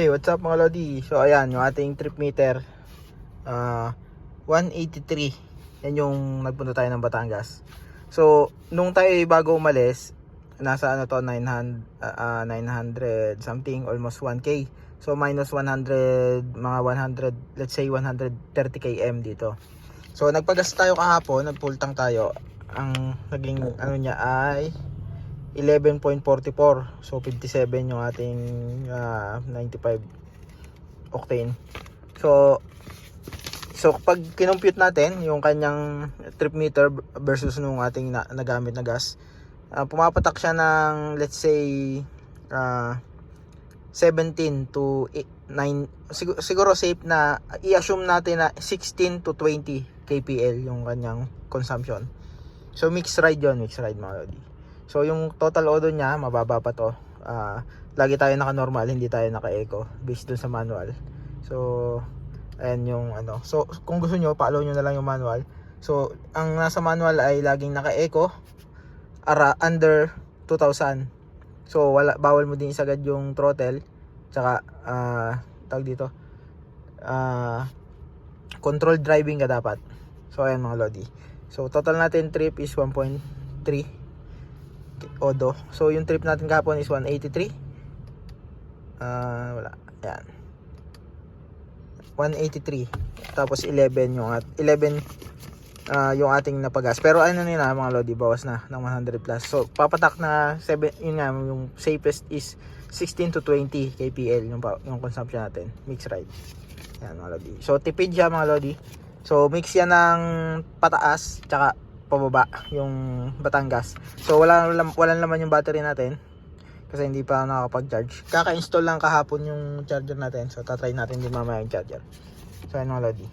Hey, what's up mga Lodi? So ayan, yung ating trip meter 183. Yan yung nagpunta tayo ng Batangas. So nung tayo bago umalis, nasa ano to 900 something, almost 1k. So minus 100, mga 100, let's say 130 km dito. So nagpagas tayo kahapon, nag-full tank tayo. Ang naging ano niya ay 11.44. So 57 yung ating 95 octane. So pag kinompute natin yung kanyang trip meter versus nung ating nagamit na gas, pumapatak siya ng let's say 17 to 9, siguro safe na i-assume natin na 16 to 20 kpl yung kanyang consumption. So mixed ride yon, mixed ride mga lodi. So yung total odo niya mababa pa to. Lagi tayo naka normal, hindi tayo naka eco based dun sa manual. So ayan yung ano. So kung gusto nyo, follow nyo na lang yung manual. So ang nasa manual ay laging naka eco under 2000. So bawal mo din isagad yung throttle. Tsaka tawag dito, controlled driving ka dapat. So ayan mga lodi. So total natin trip is 1.3 odo. So yung trip natin kahapon is 183. Wala. Ayan. 183. Tapos 11 yung 11 yung ating napagas. Pero ano nila mga lodi, bawas na ng 100 plus. So papatak na 7, yun nga, yung safest is 16 to 20 kpl yung consumption natin. Mix ride. Ayan mga lodi. So tipid siya mga lodi. So mix yan ng pataas tsaka pababa yung Batangas. So wala naman yung battery natin kasi hindi pa nakakapag-charge. Kaka-install lang kahapon yung charger natin. So tatry natin din mamaya yung charger. So ayan mga lodi.